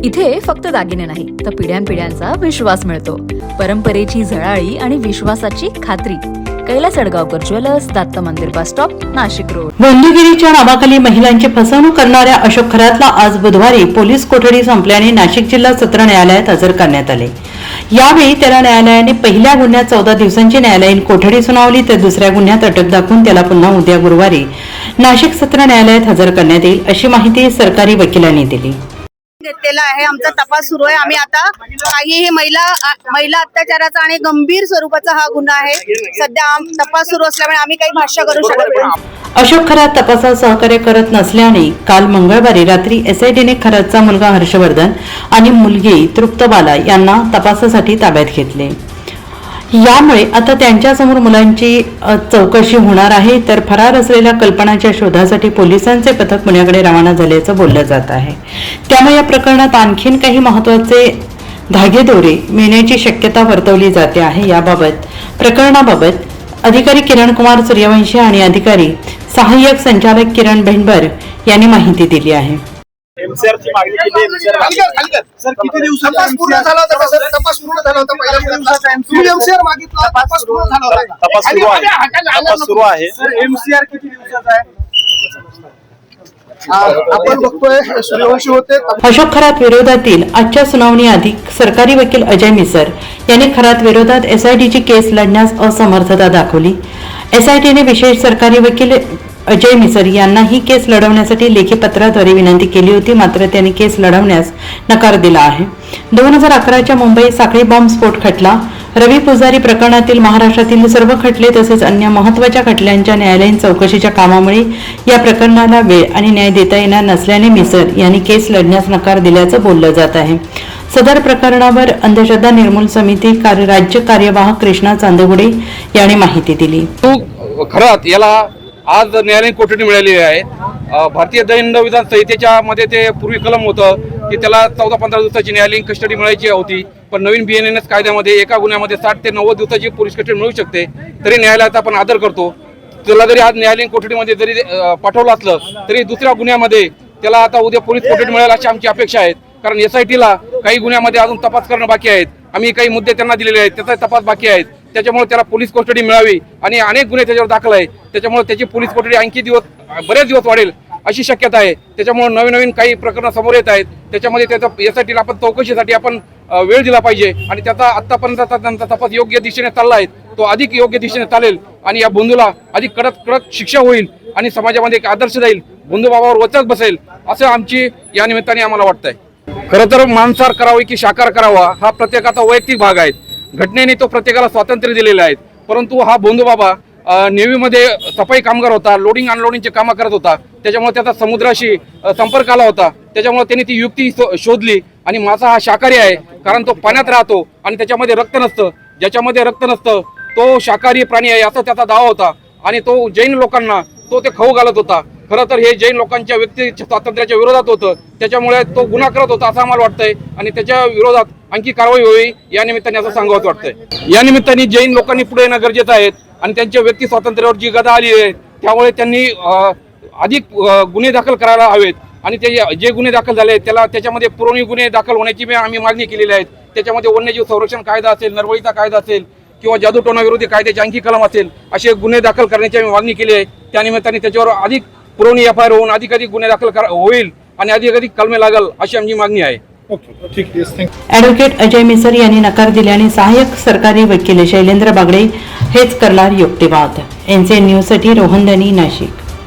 इथे फक्त दागिने नाही तर पिढ्यानपिढ्यांचा विश्वास मिळतो. परंपरेची झळाळी आणि विश्वासाची खात्री. कैलास अडगावकर ज्वेलर्स, दत्त मंदिर बस स्टॉप, नाशिक रोड. बंधुगिरीच्या नावाखाली महिलांची फसवणूक करणाऱ्या अशोक खरातला आज बुधवारी पोलीस कोठडी संपल्याने नाशिक जिल्हा सत्र न्यायालयात हजर करण्यात आले. यावेळी त्याला न्यायालयाने पहिल्या गुन्ह्यात 14 दिवसांची न्यायालयीन कोठडी सुनावली तर दुसऱ्या गुन्ह्यात अटक दाखवून त्याला पुन्हा उद्या गुरुवारी नाशिक सत्र न्यायालयात हजर करण्यात येईल अशी माहिती सरकारी वकिलांनी दिली. घेतलेला आहे. आमचा तपास सुरू आहे. आम्ही आता काहीही महिला अत्याचाराचा आणि गंभीर स्वरूपाचा हा गुन्हा आहे. सध्या तपास सुरू असल्यामुळे आम्ही काही भाष्य करू शकत नाही. अशोक खरात तपासात सहकार्य करत नसल्याने काल मंगळवारी रात्री एसआयटीने खरातचा मुलगा हर्षवर्धन आणि मुलगी तृप्तबाला यांना तपासासाठी ताब्यात घेतले. यामुळे आता त्यांच्यासमोर मुलांची चौकशी होणार आहे. तर फरार असलेल्या कल्पनाच्या शोधासाठी पोलिसांचे पथक पुण्याकडे रवाना झाल्याचं बोललं जात आहे. त्यामुळे या प्रकरणात आणखीन काही महत्त्वाचे धागेदोरे मिळण्याची शक्यता वर्तवली जाते आहे. याबाबत प्रकरणाबाबत अधिकारी किरण कुमार सूर्यवंशी आणि अधिकारी सहाय्यक संचालक किरण भेंडभर यांनी माहिती दिली आहे. एमसीआरची मागणी केली. एमसीआर सर किती दिवसाचा तपास पूर्ण झाला होता? सर तपास पूर्ण झाला होता. पहिल्या दिवसाचा एमसीआर मागितला, तपास पूर्ण झाला होता. तपास सुरू आहे. सर एमसीआर किती दिवसाचा आहे? आपण बघतोय सूर्यवंशी होते. अशोक खरात विरोधातील आजच्या सुनावणीआधी सरकारी वकील अजय मिसर यांनी खरात विरोधात एसआयटीची केस लढण्यास असमर्थता दाखवली. एसआयटीने विशेष सरकारी वकील अजय मिसर यांना ही केस लढवण्यासाठी लेखी पत्राद्वारे विनंती केली होती. मात्र त्यांनी केस लढवण्यास नकार दिला आहे. 2011च्या मुंबई साखळी बॉम्ब स्फोट खटला, रवी पुजारी प्रकरणातील महाराष्ट्रातील सर्व खटले तसेच अन्य महत्त्वाच्या खटल्यांच्या न्यायालयीन चौकशीच्या कामामुळे या प्रकरणाला वेळ आणि न्याय देता येणार नसल्याने मिसर यांनी केस लढण्यास नकार दिल्याचं बोललं जात आहे. सदर प्रकरणावर अंधश्रद्धा निर्मूलन समिती राज्य कार्यवाहक कृष्णा चांदेगुडे यांनी माहिती दिली. खरात याला आज न्यायालयीन कोठडी मिळाली आहे. भारतीय दंडविधान संहितेच्या मध्ये ते पूर्वी कलम होतं की त्याला 14-15 दिवसाची न्यायालयीन कस्टडी मिळायची होती. पण नवीन BNS कायद्यामध्ये एका गुन्ह्यामध्ये 60 ते 90 दिवसाची पोलीस कस्टडी मिळू शकते. तरी न्यायालयात आपण आदर करतो. त्याला जरी आज न्यायालयीन कोठडीमध्ये जरी पाठवलं असलं तरी दुसऱ्या गुन्ह्यामध्ये त्याला आता उद्या पोलीस कोठडी मिळेल अशी आमची अपेक्षा आहे. कारण SITला काही गुन्ह्यामध्ये अजून तपास करणं बाकी आहेत. आम्ही काही मुद्दे त्यांना दिलेले आहेत, त्याचा तपास बाकी आहेत. त्याच्यामुळे त्याला पोलीस कोठडी मिळावी आणि अनेक गुन्हे त्याच्यावर दाखल आहे. त्याच्यामुळे त्याची पोलीस कोठडी आणखी बरेच दिवस वाढेल अशी शक्यता आहे. त्याच्यामुळे नवीन काही प्रकरणं समोर येत आहेत. त्याच्यामध्ये त्याचा SITला आपण चौकशीसाठी आपण वेळ दिला पाहिजे आणि त्याचा आतापर्यंतचा त्यांचा तपास योग्य दिशेने चालला आहे. तो अधिक योग्य दिशेने चालेल आणि या बंधूला अधिक कडक शिक्षा होईल आणि समाजामध्ये एक आदर्श जाईल. बंधू बाबावर वचक बसेल असं आमची या निमित्ताने आम्हाला वाटतंय. खरं तर मांसाहार करावे की शाकाहार करावा हा प्रत्येकाचा वैयक्तिक भाग आहे. घटनेने तो प्रत्येकाला स्वातंत्र्य दिलेलं आहे. परंतु हा बंधू बाबा नेव्हीमध्ये सफाई कामगार होता, लोडिंग अनलोडिंगचे कामं करत होता. त्याच्यामुळे त्याचा समुद्राशी संपर्क आला होता. त्याच्यामुळे त्यांनी ती युक्ती शोधली आणि मासा हा शाकाहारी आहे कारण तो पाण्यात राहतो आणि त्याच्यामध्ये रक्त नसतं. ज्याच्यामध्ये रक्त नसतं तो शाकाहारी प्राणी आहे असा त्याचा दावा होता आणि तो जैन लोकांना तो ते खाऊ घालत होता. खरं तर हे जैन लोकांच्या व्यक्ती स्वातंत्र्याच्या विरोधात होतं. त्याच्यामुळे तो गुन्हा करत होता असं आम्हाला वाटतंय आणि त्याच्या विरोधात आणखी कारवाई व्हावी या निमित्ताने असं सांगावं वाटतंय. या निमित्ताने जैन लोकांनी पुढे येणं गरजेचं आहे आणि त्यांच्या व्यक्ती स्वातंत्र्यावर जी गदा आली आहे त्यामुळे त्यांनी अधिक गुन्हे दाखल करायला हवेत आणि ते जे गुन्हे दाखल झाले त्याच्यामध्ये पुरवणी गुन्हे दाखल होण्याची आम्ही मागणी केलेली आहे. त्याच्यामध्ये वन्यजीव संरक्षण कायदा असेल, नरबळीचा कायदा असेल किंवा जादूटोणा विरोधी कायद्याची आणखी कलम असेल असे गुन्हे दाखल करण्याची आम्ही मागणी केली आहे. त्यानिमित्ताने त्याच्यावर अधिक पुरवणी FIR होऊन अधिक गुन्हे दाखल होईल आणि अधिक कलमे लागल अशी आमची मागणी आहे. ॲडव्होकेट अजय मिसर यांनी नकार दिल्याने सहाय्यक सरकारी वकील शैलेंद्र बागडे हेच करणार युक्तिवाद. NCN न्यूजसाठी रोहन धनी, नाशिक.